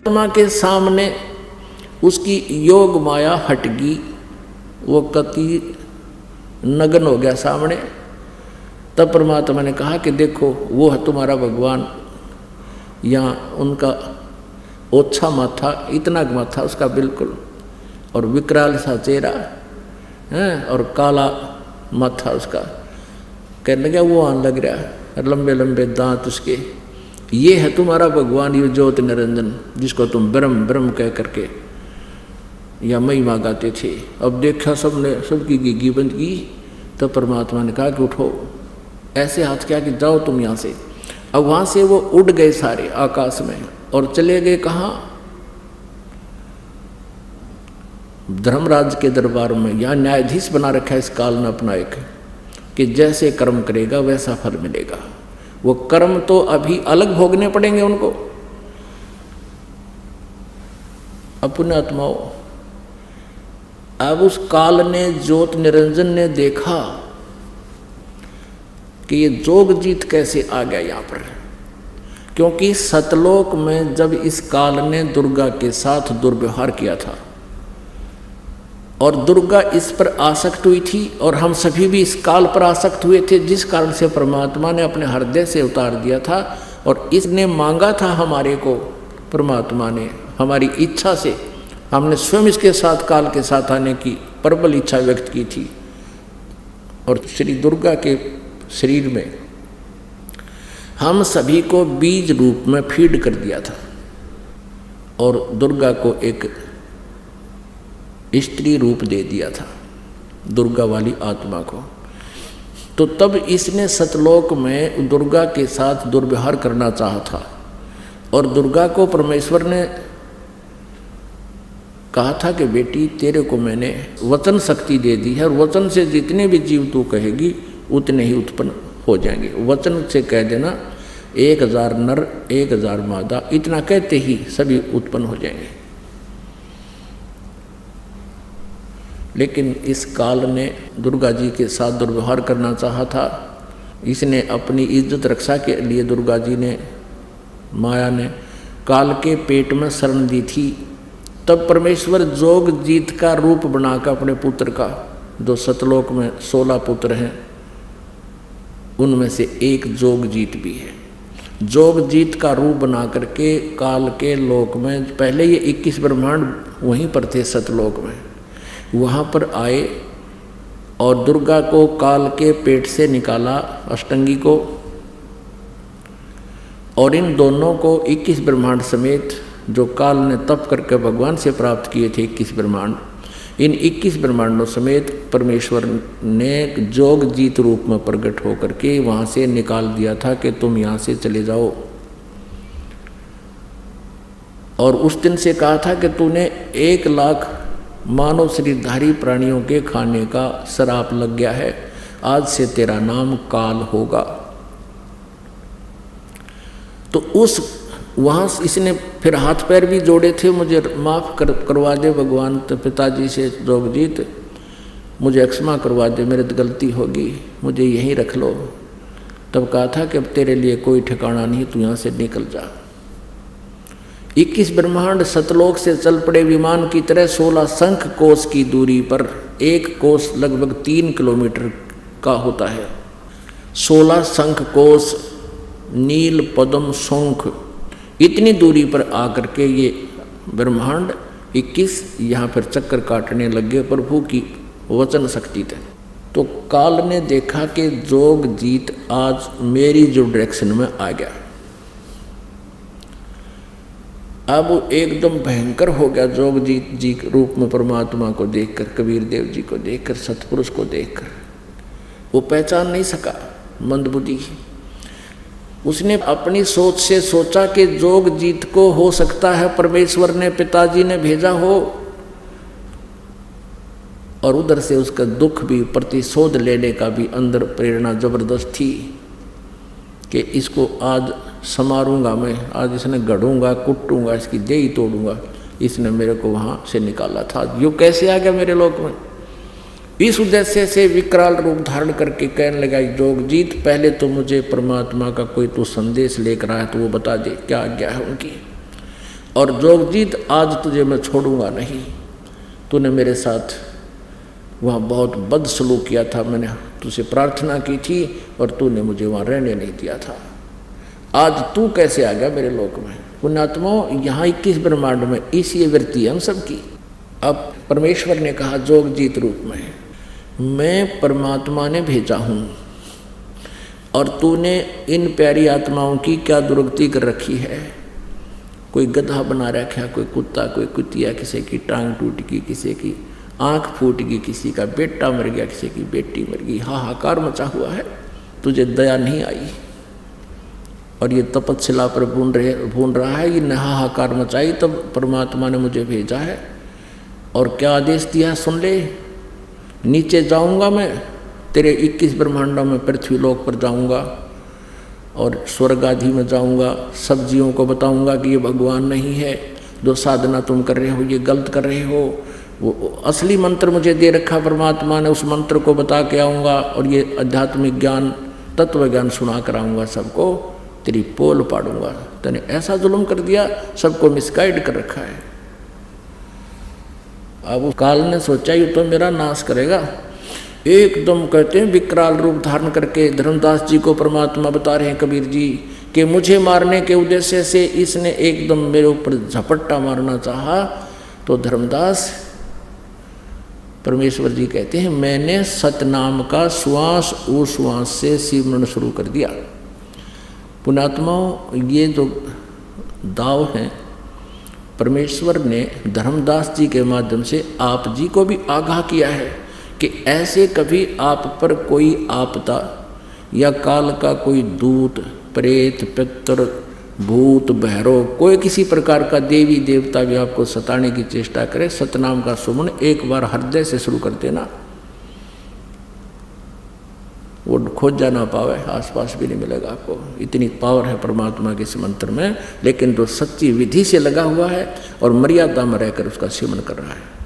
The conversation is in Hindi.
परमात्मा के सामने उसकी योग माया हटगी, वो कति नग्न हो गया सामने। तब परमात्मा ने कहा कि देखो वो है तुम्हारा भगवान। यहाँ उनका ओछा माथा, इतना माथा उसका बिल्कुल, और विकराल सा चेहरा है और काला माथा उसका। कहने लगा वो आने लग रहा है, लंबे लंबे दांत उसके, ये है तुम्हारा भगवान, ये ज्योति निरंजन जिसको तुम ब्रह्म ब्रह्म कह करके या महिमा गाते थे। अब देखा सबने, सबकी गिग्गी बंद की। तब परमात्मा ने कहा कि उठो, ऐसे हाथ किया कि जाओ तुम यहाँ से। अब वहाँ से वो उड़ गए सारे आकाश में और चले गए कहाँ? धर्मराज के दरबार में। यहाँ न्यायाधीश बना रखा है इस काल ने अपना एक, कि जैसे कर्म करेगा वैसा फल मिलेगा। वो कर्म तो अभी अलग भोगने पड़ेंगे उनको। अपने आत्माओं, अब उस काल ने, ज्योत निरंजन ने देखा कि ये जोग जीत कैसे आ गया यहाँ पर। क्योंकि सतलोक में जब इस काल ने दुर्गा के साथ दुर्व्यवहार किया था और दुर्गा इस पर आसक्त हुई थी और हम सभी भी इस काल पर आसक्त हुए थे, जिस कारण से परमात्मा ने अपने हृदय से उतार दिया था। और इसने मांगा था हमारे को, परमात्मा ने हमारी इच्छा से, हमने स्वयं इसके साथ काल के साथ आने की प्रबल इच्छा व्यक्त की थी। और श्री दुर्गा के शरीर में हम सभी को बीज रूप में फीड कर दिया था और दुर्गा को एक स्त्री रूप दे दिया था, दुर्गा वाली आत्मा को। तो तब इसने सतलोक में दुर्गा के साथ दुर्व्यवहार करना चाहा था और दुर्गा को परमेश्वर ने कहा था कि बेटी तेरे को मैंने वचन शक्ति दे दी है और वचन से जितने भी जीव तू कहेगी उतने ही उत्पन्न हो जाएंगे। वचन से कह देना 1000 नर 1000 मादा, इतना कहते ही सभी उत्पन्न हो जाएंगे। लेकिन इस काल ने दुर्गा जी के साथ दुर्व्यवहार करना चाहा था। इसने अपनी इज्जत रक्षा के लिए दुर्गा जी ने, माया ने काल के पेट में शरण दी थी। तब परमेश्वर जोग जीत का रूप बनाकर अपने पुत्र का, जो सतलोक में 16 पुत्र हैं उनमें से एक जोग जीत भी है, जोग जीत का रूप बना करके काल के लोक में, पहले ये 21 ब्रह्मांड वहीं पर थे सतलोक में, वहाँ पर आए और दुर्गा को काल के पेट से निकाला, अष्टंगी को, और इन दोनों को 21 ब्रह्मांड समेत, जो काल ने तप करके भगवान से प्राप्त किए थे 21 ब्रह्मांड, इन 21 ब्रह्मांडों समेत परमेश्वर ने जोग जीत रूप में प्रकट होकर के वहाँ से निकाल दिया था कि तुम यहाँ से चले जाओ। और उस दिन से कहा था कि तूने 1 लाख मानव शरीरधारी प्राणियों के खाने का श्राप लग गया है, आज से तेरा नाम काल होगा। तो उस वहाँ इसने फिर हाथ पैर भी जोड़े थे, मुझे माफ़ करवा दे भगवान, तो पिताजी से जोगजीत मुझे क्षमा करवा दे, मेरी गलती होगी, मुझे यहीं रख लो। तब कहा था कि अब तेरे लिए कोई ठिकाना नहीं, तू यहाँ से निकल जा। 21 ब्रह्मांड सतलोक से चल पड़े विमान की तरह 16 शंख कोश की दूरी पर, एक कोश लगभग 3 किलोमीटर का होता है। 16 शंख कोश, नील पद्म शंख, इतनी दूरी पर आकर के ये ब्रह्मांड 21 यहाँ पर चक्कर काटने लगे प्रभु की वचन शक्ति थे। तो काल ने देखा कि जोग जीत आज मेरी जो डायरेक्शन में आ गया। अब एकदम भयंकर हो गया जोग जीत जी के रूप में, परमात्मा को देखकर, कबीर देव जी को देखकर, सतपुरुष को देखकर वो पहचान नहीं सका, मंदबुद्धि। उसने अपनी सोच से सोचा कि जोग जीत को हो सकता है परमेश्वर ने, पिताजी ने भेजा हो, और उधर से उसका दुख भी, प्रतिशोध लेने का भी अंदर प्रेरणा जबरदस्त थी कि इसको आज समारूंगा मैं, आज इसने गढ़ूंगा, कुटूंगा, इसकी देह ही तोड़ूंगा। इसने मेरे को वहाँ से निकाला था, यो कैसे आ गया मेरे लोक में। इस उद्देश्य से विकराल रूप धारण करके कहने लगा, जोगजीत पहले तो मुझे परमात्मा का कोई तो संदेश लेकर आया तो वो बता दे, क्या आज्ञा है उनकी। और जोगजीत आज तुझे मैं छोड़ूंगा नहीं। तूने मेरे साथ वहाँ बहुत बदसलूक किया था, मैंने तुझसे प्रार्थना की थी और तूने मुझे वहाँ रहने नहीं दिया था। आज तू कैसे आ गया मेरे लोक में। पुण्यात्माओं, यहाँ 21 ब्रह्मांड में इसी वृत्ति है हम सबकी। अब परमेश्वर ने कहा जोगजीत रूप में, मैं परमात्मा ने भेजा हूँ और तूने इन प्यारी आत्माओं की क्या दुर्गति कर रखी है। कोई गधा बना रखा, कोई कुत्ता, कोई कुतिया, किसी की टांग टूट गई, किसी की आँख फूट गई, किसी का बेटा मर गया, किसी की बेटी मर गई, हाहाकार मचा हुआ है। तुझे दया नहीं आई और ये तपस्या पर भून रहा है। ये हाहाकार मचाई तब परमात्मा ने मुझे भेजा है और क्या आदेश दिया सुन ले। नीचे जाऊंगा मैं तेरे 21 ब्रह्मांडों में, पृथ्वी लोक पर जाऊंगा और स्वर्ग आदि में जाऊंगा। सब जीवों को बताऊंगा कि ये भगवान नहीं है, जो साधना तुम कर रहे हो ये गलत कर रहे हो। वो असली मंत्र मुझे दे रखा परमात्मा ने, उस मंत्र को बता के आऊँगा और ये आध्यात्मिक ज्ञान, तत्व ज्ञान सुना कर आऊँगा सबको, तेरी पोल पाड़ूंगा। तूने ऐसा जुल्म कर दिया, सबको मिसगाइड कर रखा है। अब उस काल ने सोचा ये तो मेरा नाश करेगा। एकदम कहते हैं विकराल रूप धारण करके धर्मदास जी को परमात्मा बता रहे हैं कबीर जी कि मुझे मारने के उद्देश्य से इसने एकदम मेरे ऊपर झपट्टा मारना चाहा। तो धर्मदास परमेश्वर जी कहते हैं मैंने सतनाम का श्वास उश्वास से सिमरन शुरू कर दिया। पुण्यात्माओं, ये जो दाव हैं परमेश्वर ने धर्मदास जी के माध्यम से आप जी को भी आगाह किया है कि ऐसे कभी आप पर कोई आपदा या काल का कोई दूत, प्रेत, पितर, भूत, भैरव, कोई किसी प्रकार का देवी देवता भी आपको सताने की चेष्टा करे, सतनाम का सुमन एक बार हृदय से शुरू कर देना। वो खोजा ना पावे, आसपास भी नहीं मिलेगा आपको। इतनी पावर है परमात्मा के इस मंत्र में। लेकिन जो सच्ची विधि से लगा हुआ है और मर्यादा में रहकर उसका सेवन कर रहा है,